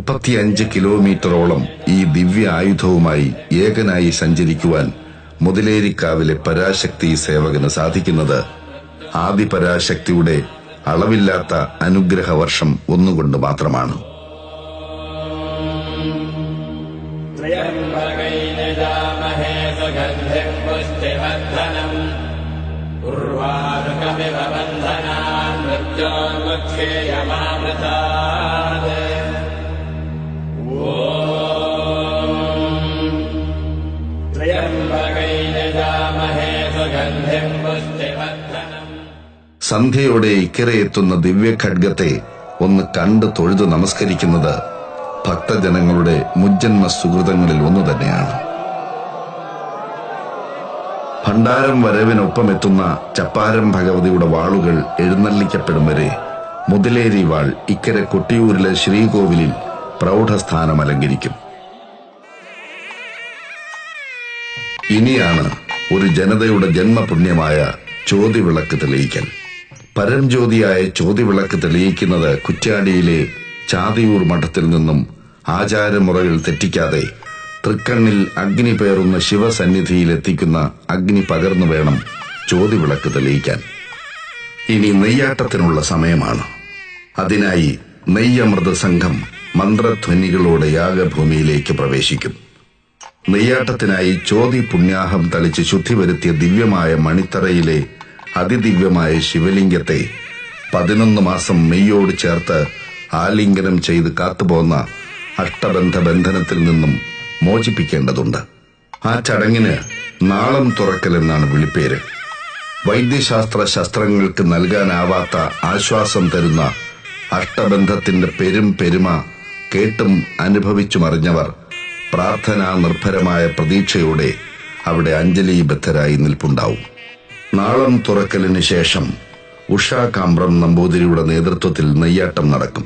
35 കിലോമീറ്ററോളം ഈ ദിവ്യ ആയുധവുമായി ഏകനായി സഞ്ചരിക്കുവാൻ മുതിലേരിക്കാവിലെ പരാശക്തി സേവകന് സാധിക്കുന്നത് ആദിപരാശക്തിയുടെ അളവില്ലാത്ത അനുഗ്രഹവർഷം ഒന്നുകൊണ്ട് മാത്രമാണ്. സന്ധ്യയോടെ ഇക്കരെ എത്തുന്ന ദിവ്യഖഡ്ഗത്തെ ഒന്ന് കണ്ട് തൊഴുതു നമസ്കരിക്കുന്നത് ഭക്തജനങ്ങളുടെ മുജ്ജന്മ സുഹൃതങ്ങളിൽ ഒന്നു തന്നെയാണ്. ഭണ്ഡാരം വരവിനൊപ്പമെത്തുന്ന ചപ്പാരം ഭഗവതിയുടെ വാളുകൾ എഴുന്നള്ളിക്കപ്പെടും വരെ മുതിലേരി വാൾ ഇക്കരെ കൊട്ടിയൂരിലെ ശ്രീകോവിലിൽ പ്രൗഢസ്ഥാനം അലങ്കരിക്കും. ഇനിയാണ് ഒരു ജനതയുടെ ജന്മപുണ്യമായ ചോതിവിളക്ക് തെളിയിക്കൽ. പരംജ്യോതിയായ ചോതിവിളക്ക് തെളിയിക്കുന്നത് കുറ്റ്യാടിയിലെ ചാതിയൂർ മഠത്തിൽ നിന്നും ആചാരമുറകൾ തെറ്റിക്കാതെ തൃക്കണ്ണിൽ അഗ്നി പേറുന്ന ശിവസന്നിധിയിൽ എത്തിക്കുന്ന അഗ്നി പകർന്നു വേണം ചോതിവിളക്ക് തെളിയിക്കാൻ. ഇനി നെയ്യാട്ടത്തിനുള്ള സമയമാണ്. അതിനായി നെയ്യമൃത സംഘം മന്ത്രധ്വനികളോടെ യാഗഭൂമിയിലേക്ക് പ്രവേശിക്കും. നെയ്യാട്ടത്തിനായി ചോതി പുണ്യാഹം തളിച്ച് ശുദ്ധി വരുത്തിയ ദിവ്യമായ മണിത്തറയിലെ അതിദിവ്യമായ ശിവലിംഗത്തെ 11 മാസം മെയ്യോട് ചേർത്ത് ആലിംഗനം ചെയ്ത് കാത്തുപോന്ന അഷ്ടബന്ധ ബന്ധനത്തിൽ നിന്നും മോചിപ്പിക്കേണ്ടതുണ്ട്. ആ ചടങ്ങിന് നാളം തുറക്കൽ എന്നാണ് വിളിപ്പേര്. വൈദ്യശാസ്ത്ര ശസ്ത്രങ്ങൾക്ക് നൽകാനാവാത്ത ആശ്വാസം തരുന്ന അഷ്ടബന്ധത്തിന്റെ പെരുമ കേട്ടും അനുഭവിച്ചുമറിഞ്ഞവർ പ്രാർത്ഥനാ നിർഭരമായ പ്രതീക്ഷയോടെ അവിടെ അഞ്ജലിബദ്ധരായി നിൽപ്പുണ്ടാവും. നാളം തുറക്കലിന് ശേഷം ഉഷാ കാമ്പ്രം നമ്പൂതിരിയുടെ നേതൃത്വത്തിൽ നെയ്യാട്ടം നടക്കും.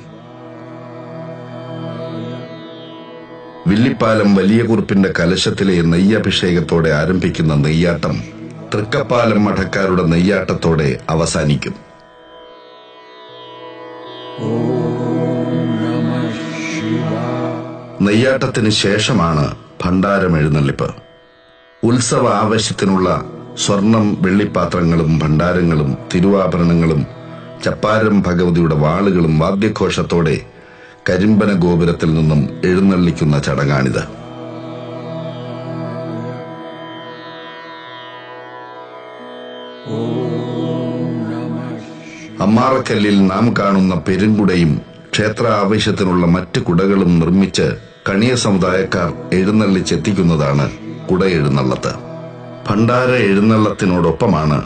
വില്ലിപ്പാലം വലിയ കുറുപ്പിന്റെ കലശത്തിലെ നെയ്യഭിഷേകത്തോടെ ആരംഭിക്കുന്ന നെയ്യാട്ടം തൃക്കപ്പാലം മഠക്കാരുടെ നെയ്യാട്ടത്തോടെ അവസാനിക്കും. നെയ്യാട്ടത്തിന് ശേഷമാണ് ഭണ്ഡാരം എഴുന്നള്ളിപ്പ്. ഉത്സവ ആവശ്യത്തിനുള്ള സ്വർണം, വെള്ളിപ്പാത്രങ്ങളും ഭണ്ഡാരങ്ങളും തിരുവാഭരണങ്ങളും ചപ്പാരം ഭഗവതിയുടെ വാളുകളും വാദ്യഘോഷത്തോടെ കരിമ്പന ഗോപുരത്തിൽ നിന്നും എഴുന്നള്ളിക്കുന്ന ചടങ്ങാണിത്. അമ്മാറക്കല്ലിൽ നാം കാണുന്ന പെരുങ്കുടയും ക്ഷേത്ര ആവശ്യത്തിനുള്ള മറ്റ് കുടകളും നിർമ്മിച്ച് കണിയ സമുദായക്കാർ എഴുന്നള്ളിച്ചെത്തിക്കുന്നതാണ് കുടയെഴുന്നള്ളത്ത്. ഭണ്ഡാര എഴുന്നള്ളത്തിനോടൊപ്പമാണ്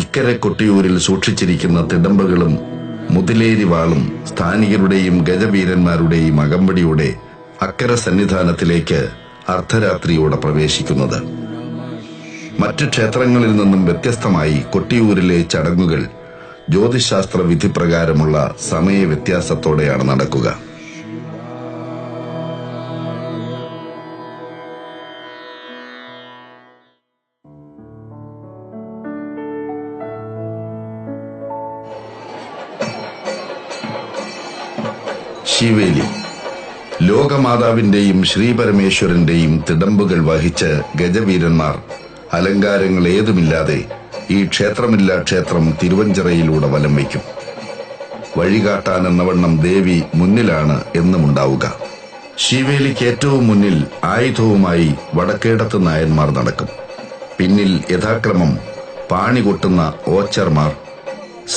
ഇക്കരെ കൊട്ടിയൂരിൽ സൂക്ഷിച്ചിരിക്കുന്ന തിടമ്പുകളും മുതിലേരി വാളും സ്ഥാനികരുടെയും ഗജവീരന്മാരുടെയും അകമ്പടിയോടെ അക്കര സന്നിധാനത്തിലേക്ക് അർദ്ധരാത്രിയോടെ പ്രവേശിക്കുന്നത്. മറ്റു ക്ഷേത്രങ്ങളിൽ നിന്നും വ്യത്യസ്തമായി കൊട്ടിയൂരിലെ ചടങ്ങുകൾ ജ്യോതിശാസ്ത്ര വിധിപ്രകാരമുള്ള സമയ വ്യത്യാസത്തോടെയാണ് നടക്കുക. ശിവേലി ലോകമാതാവിന്റെയും ശ്രീപരമേശ്വരന്റെയും തിടമ്പുകൾ വഹിച്ച് ഗജവീരന്മാർ അലങ്കാരങ്ങൾ ഏതുമില്ലാതെ ഈ ക്ഷേത്രമില്ലാ ക്ഷേത്രം തിരുവഞ്ചിറയിലൂടെ വലം വയ്ക്കും. വഴികാട്ടാനെന്നവണ്ണം ദേവി മുന്നിലാണ് എന്നുമുണ്ടാവുക. ശിവേലിക്ക് ഏറ്റവും മുന്നിൽ ആയുധവുമായി വടക്കേടത്ത് നായന്മാർ നടക്കും. പിന്നിൽ യഥാക്രമം പാണി കൊട്ടുന്ന ഓച്ചർമാർ,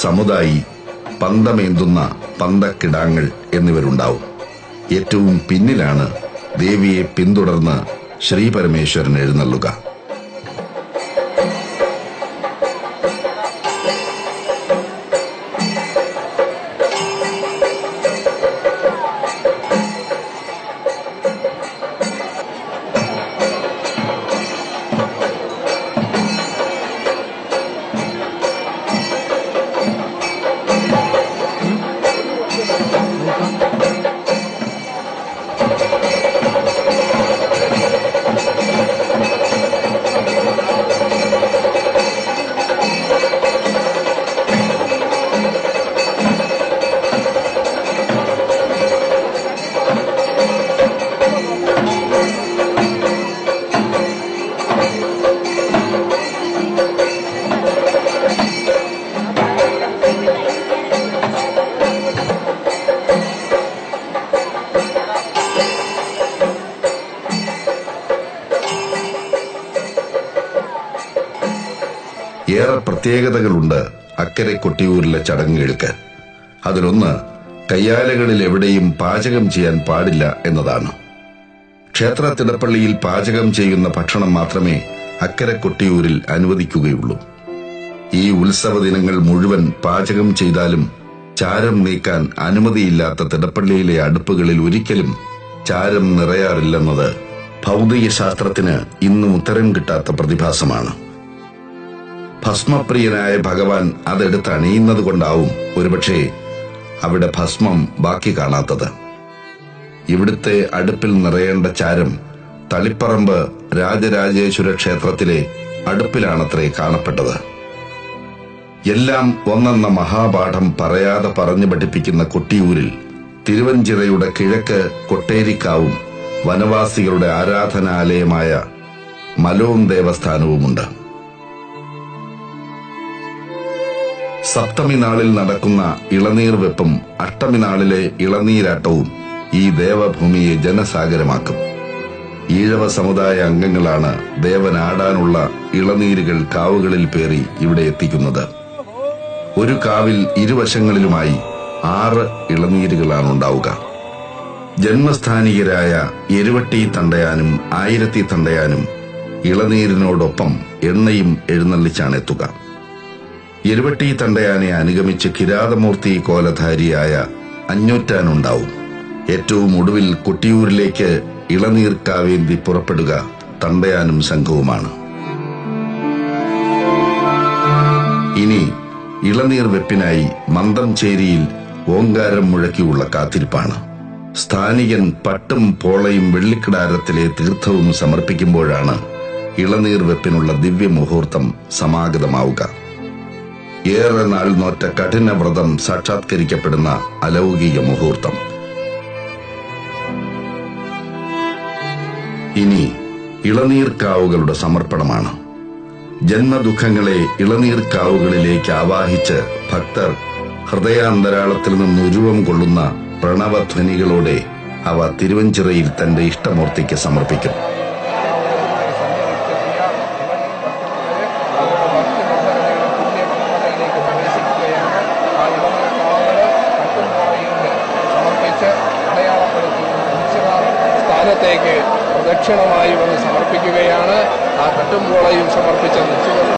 സമുദായി, പന്തമേന്തുന്ന പന്തക്കിടാങ്ങൾ എന്നിവരുണ്ടാവും. ഏറ്റവും പിന്നിലാണ് ദേവിയെ പിന്തുടർന്ന് ശ്രീപരമേശ്വരൻ എഴുന്നള്ളുക. പ്രത്യേകതകളുണ്ട് അക്കരെ കൊട്ടിയൂരിലെ ചടങ്ങുകൾക്ക്. അതിലൊന്ന്, കയ്യാലകളിൽ എവിടെയും പാചകം ചെയ്യാൻ പാടില്ല എന്നതാണ്. ക്ഷേത്ര തിടപ്പള്ളിയിൽ പാചകം ചെയ്യുന്ന ഭക്ഷണം മാത്രമേ അക്കരെ കൊട്ടിയൂരിൽ അനുവദിക്കുകയുള്ളൂ. ഈ ഉത്സവ ദിനങ്ങൾ മുഴുവൻ പാചകം ചെയ്താലും ചാരം നീക്കാൻ അനുമതിയില്ലാത്ത തിടപ്പള്ളിയിലെ അടുപ്പുകളിൽ ഒരിക്കലും ചാരം നിറയാറില്ലെന്നത് ഭൗതിക ശാസ്ത്രത്തിന് ഇന്നും ഉത്തരം കിട്ടാത്ത പ്രതിഭാസമാണ്. ഭസ്മപ്രിയനായ ഭഗവാൻ അതെടുത്ത് അണിയുന്നത് കൊണ്ടാവും ഒരുപക്ഷെ അവിടെ ഭസ്മം ബാക്കി കാണാത്തത്. ഇവിടുത്തെ അടുപ്പിൽ നിറയേണ്ട ചാരം തളിപ്പറമ്പ് രാജരാജേശ്വര ക്ഷേത്രത്തിലെ അടുപ്പിലാണത്രേ കാണപ്പെട്ടത്. എല്ലാം ഒന്നെന്ന മഹാപാഠം പറയാതെ പറഞ്ഞു പഠിപ്പിക്കുന്ന കൊട്ടിയൂരിൽ തിരുവഞ്ചിറയുടെ കിഴക്ക് കൊട്ടേരിക്കാവും വനവാസികളുടെ ആരാധനാലയമായ മലോം ദേവസ്ഥാനവുമുണ്ട്. സപ്തമി നാളിൽ നടക്കുന്ന ഇളനീർ വെപ്പും അഷ്ടമി നാളിലെ ഇളനീരാട്ടവും ഈ ദേവഭൂമിയെ ജനസാഗരമാക്കും. ഈഴവ സമുദായ അംഗങ്ങളാണ് ദേവനാടാനുള്ള ഇളനീരുകൾ കാവുകളിൽ പേറി ഇവിടെ എത്തിക്കുന്നത്. ഒരു കാവിൽ ഇരുവശങ്ങളിലുമായി 6 ഇളനീരുകളാണ് ഉണ്ടാവുക. ജന്മസ്ഥാനികരായ എരുവട്ടി തണ്ടയാനും ആയിരത്തി തണ്ടയാനും ഇളനീരിനോടൊപ്പം എണ്ണയും എഴുന്നള്ളിച്ചാണ് എത്തുക. എരുവട്ടി തണ്ടയാനെ അനുഗമിച്ച് കിരാതമൂർത്തി കോലധാരിയായ അഞ്ഞൂറ്റാനുണ്ടാവും. ഏറ്റവും ഒടുവിൽ കൊട്ടിയൂരിലേക്ക് ഇളനീർ കാവേന്തി പുറപ്പെടുക തണ്ടയാനും സംഘവുമാണ്. ഇനി ഇളനീർ വെപ്പിനായി മന്ദംചേരിയിൽ ഓങ്കാരം മുഴക്കിയുള്ള കാത്തിരിപ്പാണ്. സ്ഥാനികൻ പട്ടും പോളയും വെള്ളിക്കിടാരത്തിലെ തീർത്ഥവും സമർപ്പിക്കുമ്പോഴാണ് ഇളനീർ വെപ്പിനുള്ള ദിവ്യമുഹൂർത്തം സമാഗതമാവുക. ഏറെ നാൾ നോറ്റ കഠിന വ്രതം സാക്ഷാത്കരിക്കപ്പെടുന്ന അലൗകിക മുഹൂർത്തം. ഇനി ഇളനീർക്കാവുകളുടെ സമർപ്പണമാണ്. ജന്മദുഃഖങ്ങളെ ഇളനീർക്കാവുകളിലേക്ക് ആവാഹിച്ച് ഭക്തർ ഹൃദയാന്തരാളത്തിൽ നിന്ന് ഉരുവം കൊള്ളുന്ന പ്രണവധ്വനികളോടെ അവ തിരുവഞ്ചിറയിൽ തന്റെ ഇഷ്ടമൂർത്തിക്ക് സമർപ്പിക്കും. സ്ഥാനത്തേക്ക് പ്രദക്ഷിണമായി വന്ന് സമർപ്പിക്കുകയാണ്. ആ കട്ടുംപോളയും സമർപ്പിച്ച